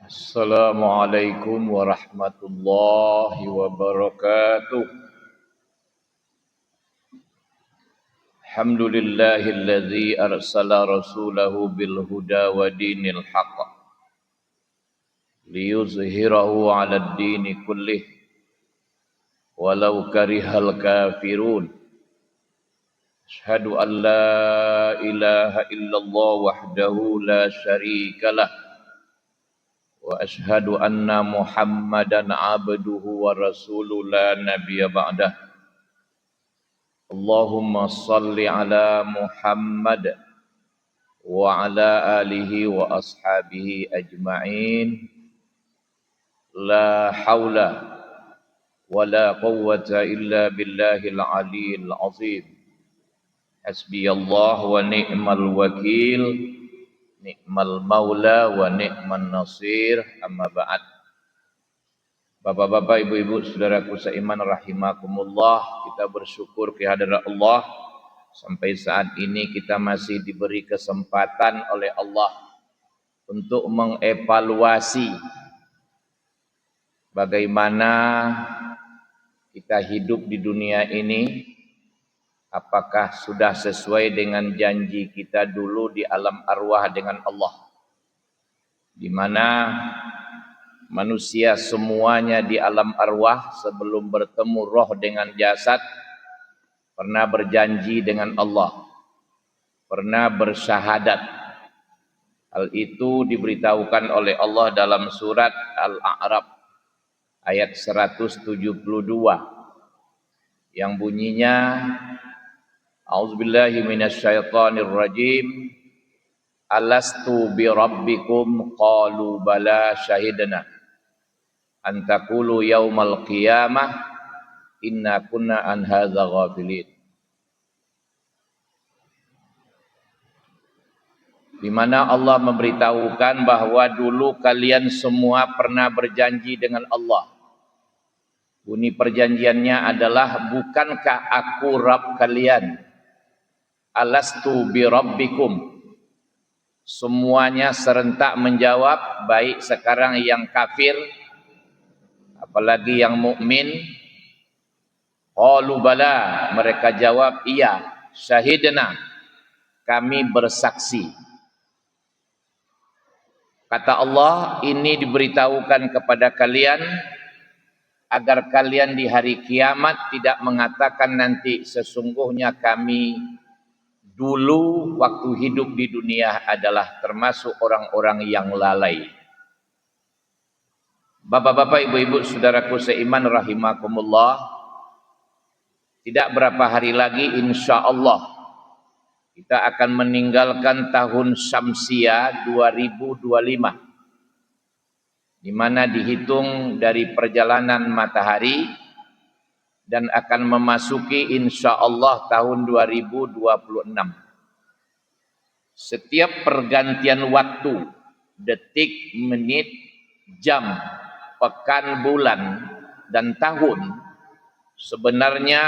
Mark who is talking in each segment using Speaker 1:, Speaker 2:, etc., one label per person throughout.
Speaker 1: Assalamualaikum warahmatullahi wabarakatuh. Alhamdulillahilladzi arsala rasulahu bil huda wa dinil haqq liyuzhirahu 'alad dini kullih walau karihal kafirun. Asyhadu an la ilaha illallah wahdahu la syarikalah wa asyhadu anna Muhammadan abduhu wa rasuluhu la nabiyya ba'dah. Allahumma salli ala Muhammad wa ala alihi wa ashabihi ajma'in. La hawla wa la quwwata illa billahil aliyyil azim. Hasbiyallah wa ni'mal wakil. Ni'mal maula wa ni'man nasir. Amma ba'd. Bapak-bapak, ibu-ibu, saudaraku seiman rahimakumullah, kita bersyukur kehadirat Allah sampai saat ini kita masih diberi kesempatan oleh Allah untuk mengevaluasi bagaimana kita hidup di dunia ini. Apakah sudah sesuai dengan janji kita dulu di alam arwah dengan Allah, di mana manusia semuanya di alam arwah sebelum bertemu roh dengan jasad pernah berjanji dengan Allah, pernah bersyahadat. Hal itu diberitahukan oleh Allah dalam surat Al-A'raf ayat 172 yang bunyinya, A'udzubillahi minasyaitonir rajim. Alastu bi rabbikum qalu bala syahidna an taqulu yaumal qiyamah inna kunna an hadza ghafilin. Di mana Allah memberitahukan bahwa dulu kalian semua pernah berjanji dengan Allah. Bunyi perjanjiannya adalah, bukankah aku Rabb kalian? Alastu bi rabbikum. Semuanya serentak menjawab, baik sekarang yang kafir apalagi yang mukmin. Qalu bala, mereka jawab iya, syahidna, kami bersaksi. Kata Allah, ini diberitahukan kepada kalian agar kalian di hari kiamat tidak mengatakan nanti sesungguhnya kami dulu waktu hidup di dunia adalah termasuk orang-orang yang lalai. Bapak-bapak, ibu-ibu, saudaraku seiman rahimakumullah, tidak berapa hari lagi insya Allah kita akan meninggalkan tahun Syamsiah 2025, di mana dihitung dari perjalanan matahari, dan akan memasuki insya Allah tahun 2026. Setiap pergantian waktu, detik, menit, jam, pekan, bulan, dan tahun, sebenarnya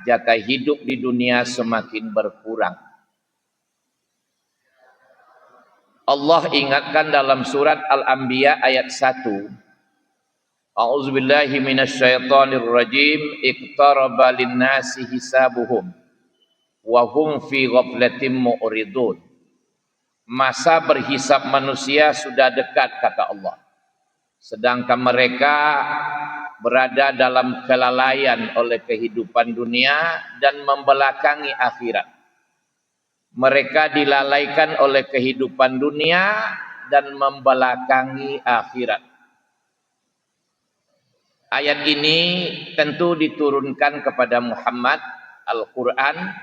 Speaker 1: jatah hidup di dunia semakin berkurang. Allah ingatkan dalam surat Al-Anbiya ayat 1. A'udzubillahi minasyaitonir rajim. Iqtaraba linnasi hisabuhum wa hum fi ghaflatin mu'ridun. Masa berhisab manusia sudah dekat, kata Allah, sedangkan mereka berada dalam kelalaian oleh kehidupan dunia dan membelakangi akhirat. Mereka dilalaikan oleh kehidupan dunia dan membelakangi akhirat. Ayat ini tentu diturunkan kepada Muhammad, Al-Quran,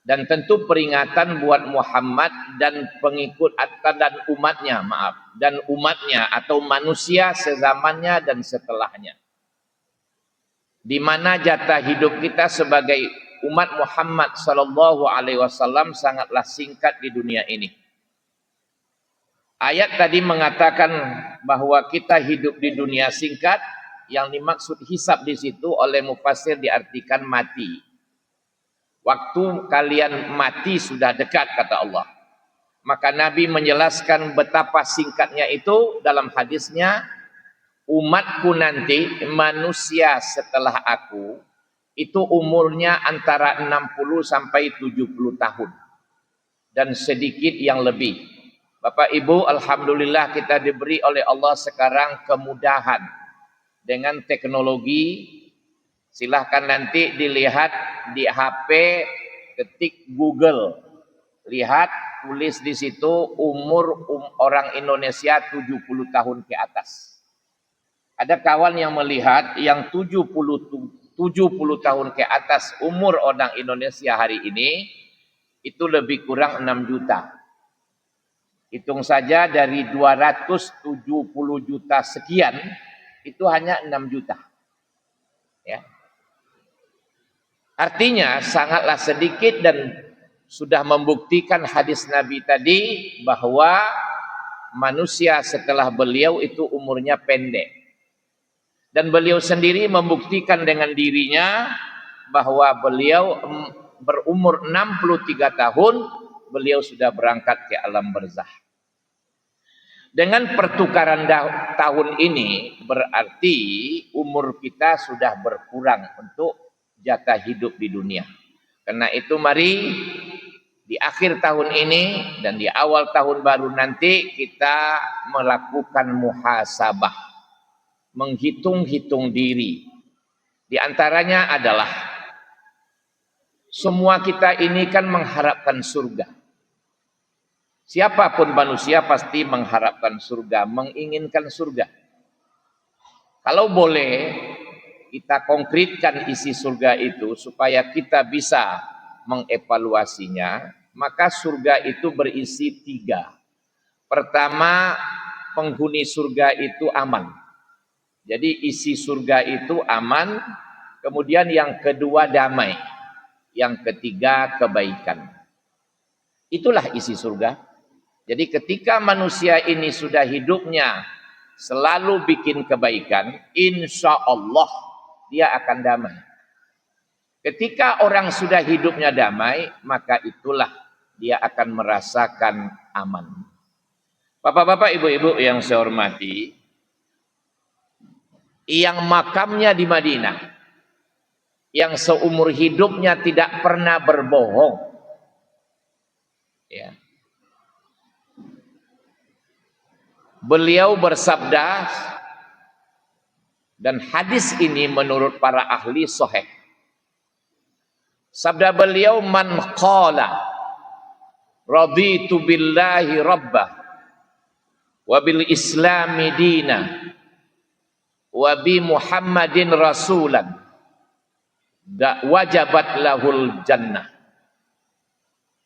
Speaker 1: dan tentu peringatan buat Muhammad dan pengikut dan umatnya, dan umatnya atau manusia sezamannya dan setelahnya. Di mana jatah hidup kita sebagai umat Muhammad sallallahu alaihi wasallam sangatlah singkat di dunia ini. Ayat tadi mengatakan bahwa kita hidup di dunia singkat. Yang dimaksud hisab di situ oleh mufassir diartikan mati. Waktu kalian mati sudah dekat, kata Allah. Maka Nabi menjelaskan betapa singkatnya itu dalam hadisnya, umatku nanti, manusia setelah aku, itu umurnya antara 60 sampai 70 tahun. Dan sedikit yang lebih. Bapak Ibu, alhamdulillah kita diberi oleh Allah sekarang kemudahan. Dengan teknologi, silahkan nanti dilihat di HP, ketik Google. Lihat, tulis di situ umur orang Indonesia 70 tahun ke atas. Ada kawan yang melihat yang 70 tahun ke atas umur orang Indonesia hari ini, itu lebih kurang 6 juta. Hitung saja dari 270 juta sekian, itu hanya 6 juta. Ya. Artinya sangatlah sedikit dan sudah membuktikan hadis Nabi tadi bahwa manusia setelah beliau itu umurnya pendek. Dan beliau sendiri membuktikan dengan dirinya bahwa beliau berumur 63 tahun, beliau sudah berangkat ke alam barzakh. Dengan pertukaran tahun ini berarti umur kita sudah berkurang untuk jatah hidup di dunia. Karena itu mari di akhir tahun ini dan di awal tahun baru nanti kita melakukan muhasabah, menghitung-hitung diri. Di antaranya adalah semua kita ini kan mengharapkan surga. Siapapun manusia pasti mengharapkan surga, menginginkan surga. Kalau boleh kita konkretkan isi surga itu supaya kita bisa mengevaluasinya, maka surga itu berisi 3. Pertama, penghuni surga itu aman. Jadi isi surga itu aman. Kemudian yang kedua damai. Yang ketiga kebaikan. Itulah isi surga. Jadi ketika manusia ini sudah hidupnya selalu bikin kebaikan, insya Allah dia akan damai. Ketika orang sudah hidupnya damai, maka itulah dia akan merasakan aman. Bapak-bapak, ibu-ibu yang saya hormati, yang makamnya di Madinah, yang seumur hidupnya tidak pernah berbohong, ya. Beliau bersabda, dan hadis ini menurut para ahli sahih. Sabda beliau, man qala raditu billahi rabbah wa bil islami dina wa bi muhammadin rasulan wajabat lahul jannah.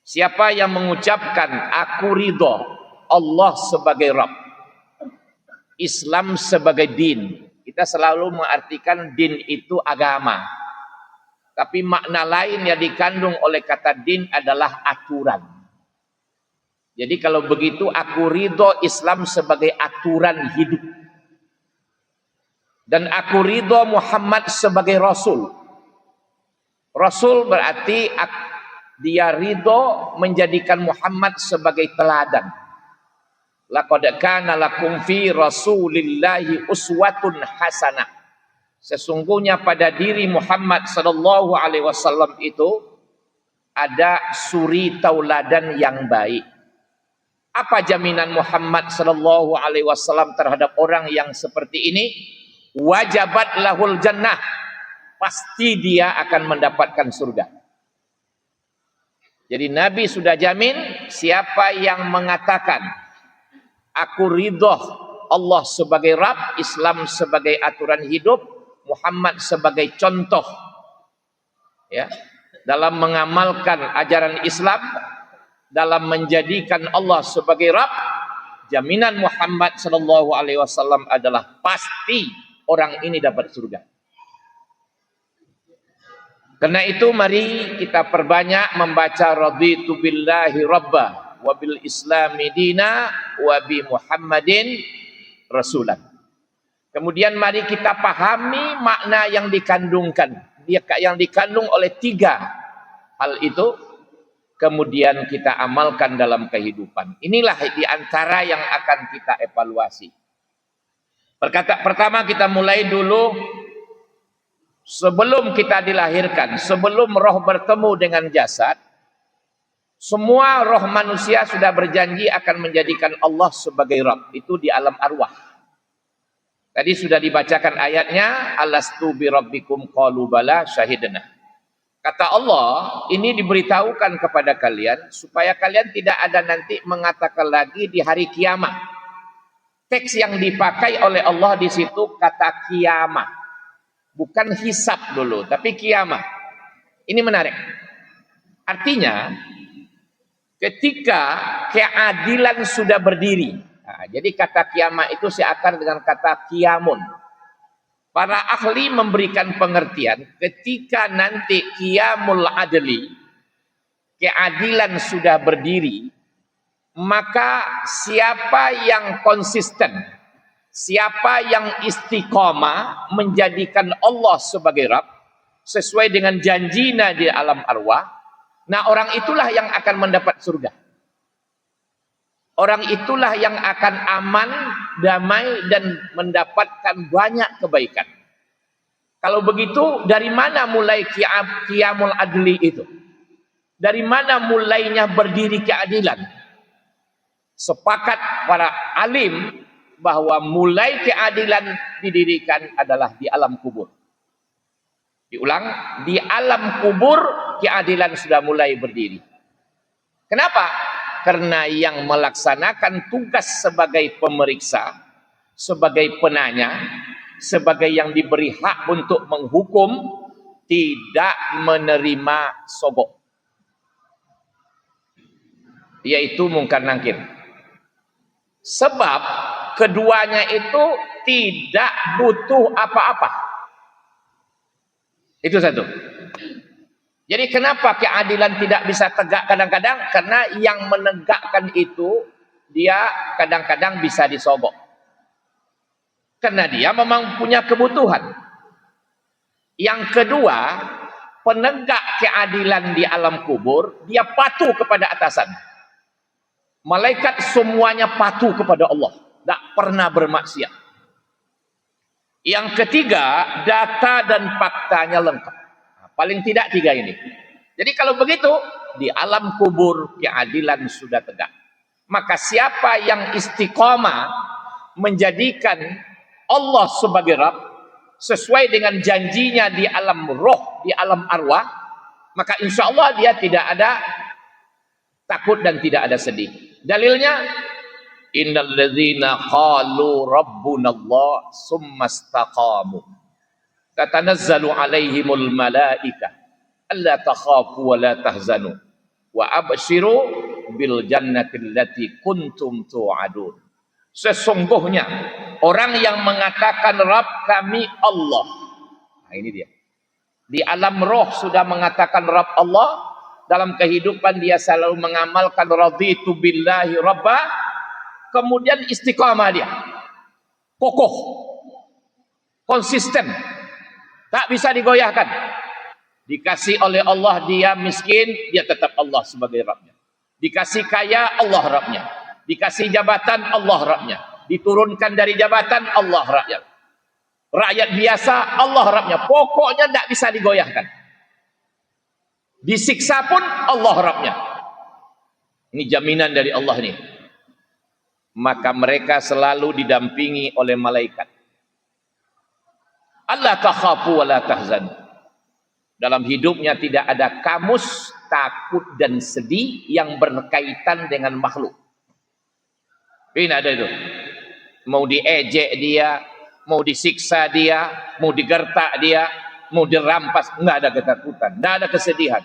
Speaker 1: Siapa yang mengucapkan aku ridho Allah sebagai Rabb, Islam sebagai din. Kita selalu mengartikan din itu agama. Tapi makna lain yang dikandung oleh kata din adalah aturan. Jadi kalau begitu aku ridho Islam sebagai aturan hidup. Dan aku ridho Muhammad sebagai Rasul. Rasul berarti dia ridho menjadikan Muhammad sebagai teladan. Laqad kana lakum fi Rasulillahi uswatun hasanah. Sesungguhnya pada diri Muhammad sallallahu alaihi wasallam itu ada suri tauladan yang baik. Apa jaminan Muhammad sallallahu alaihi wasallam terhadap orang yang seperti ini? Wajabat lahul jannah. Pasti dia akan mendapatkan surga. Jadi Nabi sudah jamin siapa yang mengatakan aku ridho Allah sebagai Rabb, Islam sebagai aturan hidup, Muhammad sebagai contoh, ya, dalam mengamalkan ajaran Islam, dalam menjadikan Allah sebagai Rabb, jaminan Muhammad sallallahu alaihi wasallam adalah pasti orang ini dapat surga. Karena itu mari kita perbanyak membaca raditu billahi rabba wa bil islami dina wa bi Muhammadin rasulan. Kemudian mari kita pahami makna yang dikandungkan. Yang dikandung oleh 3 hal itu. kemudian kita amalkan dalam kehidupan. Inilah di antara yang akan kita evaluasi. Pertama kita mulai dulu sebelum kita dilahirkan, sebelum roh bertemu dengan jasad, semua roh manusia sudah berjanji akan menjadikan Allah sebagai Rabb. Itu di alam arwah. Tadi sudah dibacakan ayatnya, alastu bi rabbikum qalu bala syahidna. Kata Allah, ini diberitahukan kepada kalian supaya kalian tidak ada nanti mengatakan lagi di hari kiamat. Teks yang dipakai oleh Allah di situ kata kiamat. Bukan hisab dulu, tapi kiamat. Ini menarik. Artinya, ketika keadilan sudah berdiri. Nah, jadi kata kiamat itu seakar dengan kata kiamun. Para ahli memberikan pengertian ketika nanti qiyamul adli, keadilan sudah berdiri, maka siapa yang konsisten, siapa yang istiqomah menjadikan Allah sebagai Rabb sesuai dengan janjinya di alam arwah, nah orang itulah yang akan mendapat surga. Orang itulah yang akan aman, damai, dan mendapatkan banyak kebaikan. Kalau begitu, dari mana mulai qiyamul adli itu? Dari mana mulainya berdiri keadilan? Sepakat para alim bahwa mulai keadilan didirikan adalah di alam kubur. Diulang, di alam kubur keadilan sudah mulai berdiri. Kenapa? Karena yang melaksanakan tugas sebagai pemeriksa, sebagai penanya, sebagai yang diberi hak untuk menghukum, tidak menerima sogok. Yaitu mungkar nangkir. Sebab keduanya itu tidak butuh apa-apa. Itu satu. Jadi kenapa keadilan tidak bisa tegak kadang-kadang? Karena yang menegakkan itu dia kadang-kadang bisa disogok. Karena dia memang punya kebutuhan. Yang kedua, penegak keadilan di alam kubur, dia patuh kepada atasan. Malaikat semuanya patuh kepada Allah. Tak pernah bermaksiat. Yang ketiga, data dan faktanya lengkap. Paling tidak tiga ini. Jadi kalau begitu, di alam kubur keadilan sudah tegak. Maka siapa yang istiqomah menjadikan Allah sebagai Rabb sesuai dengan janjinya di alam roh, di alam arwah, maka insya Allah dia tidak ada takut dan tidak ada sedih. Dalilnya, innal ladzina qalu rabbunallah summa istaqamu tatanazzalu alaihimul malaika alla takhafu wa la tahzanu wa abshiru bil jannati allati kuntum tu'adun. Sesungguhnya orang yang mengatakan Rabb kami Allah. Nah ini dia. Di alam roh sudah mengatakan Rabb Allah, dalam kehidupan dia selalu mengamalkan raditu billahi rabba, kemudian istiqamah dia. Kokoh. Konsisten. Tak bisa digoyahkan. Dikasih oleh Allah dia miskin, dia tetap Allah sebagai Rabbnya. Dikasih kaya, Allah Rabbnya. Dikasih jabatan, Allah Rabbnya. Diturunkan dari jabatan, Allah Rabbnya. Rakyat biasa, Allah Rabbnya. Pokoknya tidak bisa digoyahkan. Disiksa pun, Allah Rabbnya. Ini jaminan dari Allah nih. Maka mereka selalu didampingi oleh malaikat. Allah takhafu wa la tahzanu. Dalam hidupnya tidak ada kamus takut dan sedih yang berkaitan dengan makhluk. Ini ada itu. Mau diejek dia, mau disiksa dia, mau digertak dia, mau dirampas, enggak ada ketakutan, enggak ada kesedihan.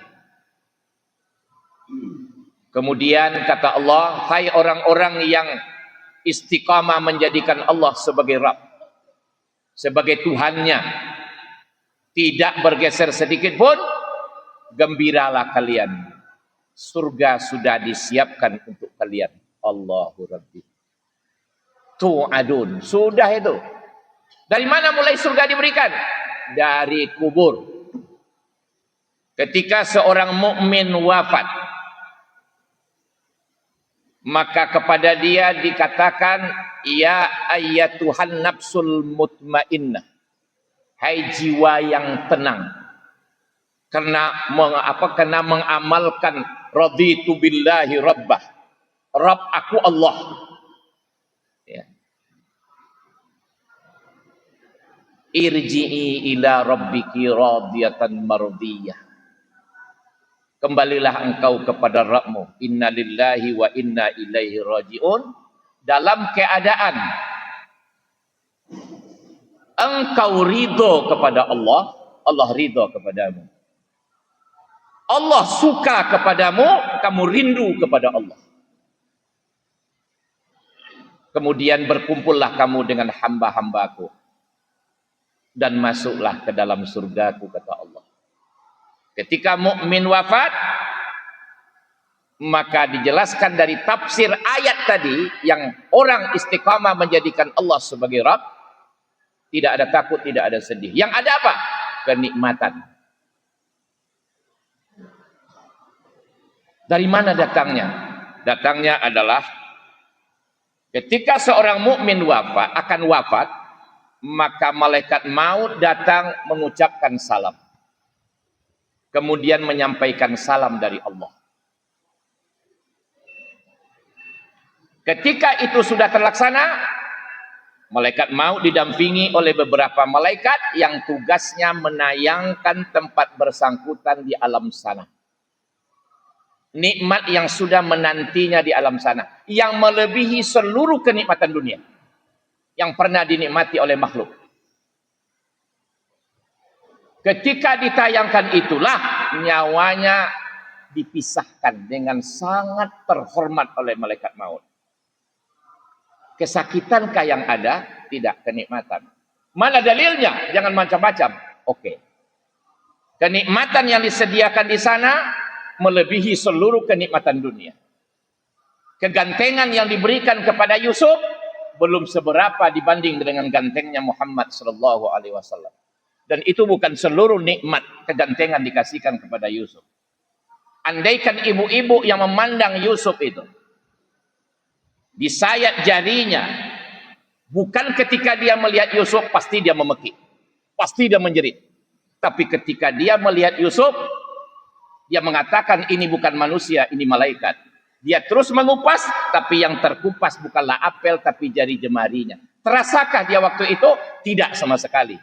Speaker 1: Kemudian kata Allah, hai orang-orang yang istiqamah menjadikan Allah sebagai Rabb, sebagai Tuhannya, tidak bergeser sedikit pun, gembiralah kalian. Surga sudah disiapkan untuk kalian. Allahu Rabbi. Tu'adun. Sudah itu. Dari mana mulai surga diberikan? Dari kubur. Ketika seorang mukmin wafat, maka kepada dia dikatakan, ya ayyatuhan nafsul mutmainnah, hai jiwa yang tenang, karena karena mengamalkan raditu billahi rabbah, Rabb aku Allah. Ya. Irji'i ila rabbiki radiyatan mardiyah, kembalilah engkau kepada Rabbmu, inna lillahi wa inna ilaihi raji'un, dalam keadaan engkau ridho kepada Allah, Allah ridho kepadamu. Allah suka kepadamu, kamu rindu kepada Allah. Kemudian berkumpullah kamu dengan hamba-hambaku dan masuklah ke dalam surgaku, kata Allah. Ketika mukmin wafat, maka dijelaskan dari tafsir ayat tadi, yang orang istiqamah menjadikan Allah sebagai Rabb, tidak ada takut, tidak ada sedih. Yang ada apa? Kenikmatan. Dari mana datangnya? Datangnya adalah ketika seorang mukmin akan wafat, maka malaikat maut datang mengucapkan salam. Kemudian menyampaikan salam dari Allah. Ketika itu sudah terlaksana, malaikat maut didampingi oleh beberapa malaikat yang tugasnya menayangkan tempat bersangkutan di alam sana. Nikmat yang sudah menantinya di alam sana, yang melebihi seluruh kenikmatan dunia yang pernah dinikmati oleh makhluk. Ketika ditayangkan itulah nyawanya dipisahkan dengan sangat terhormat oleh malaikat maut. Kesakitankah yang ada? Tidak, kenikmatan. Mana dalilnya? Jangan macam-macam. Oke. Kenikmatan yang disediakan di sana melebihi seluruh kenikmatan dunia. Kegantengan yang diberikan kepada Yusuf belum seberapa dibanding dengan gantengnya Muhammad sallallahu alaihi wasallam. Dan itu bukan seluruh nikmat kegantengan dikasihkan kepada Yusuf. Andaikan ibu-ibu yang memandang Yusuf itu disayat jarinya, bukan ketika dia melihat Yusuf pasti dia memekik, pasti dia menjerit. Tapi ketika dia melihat Yusuf, dia mengatakan ini bukan manusia, ini malaikat. Dia terus mengupas, tapi yang terkupas bukanlah apel, tapi jari jemarinya. Terasakah dia waktu itu? Tidak sama sekali.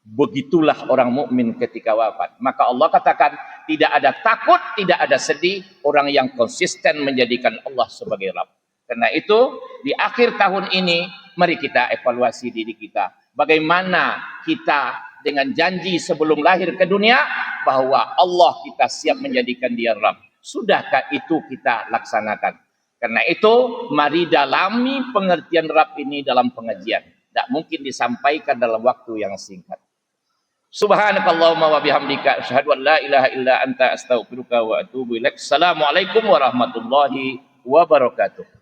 Speaker 1: Begitulah orang mukmin ketika wafat. Maka Allah katakan, tidak ada takut, tidak ada sedih, orang yang konsisten menjadikan Allah sebagai Rabb. Karena itu, di akhir tahun ini, mari kita evaluasi diri kita. Bagaimana kita dengan janji sebelum lahir ke dunia, bahwa Allah kita siap menjadikan dia Rabb. Sudahkah itu kita laksanakan? Karena itu, mari dalami pengertian Rabb ini dalam pengajian. Tidak mungkin disampaikan dalam waktu yang singkat. Subhanakallahumma wa bihamdika asyhadu an la ilaha illa anta astaghfiruka wa atubu ilaik. Assalamualaikum warahmatullahi wabarakatuh.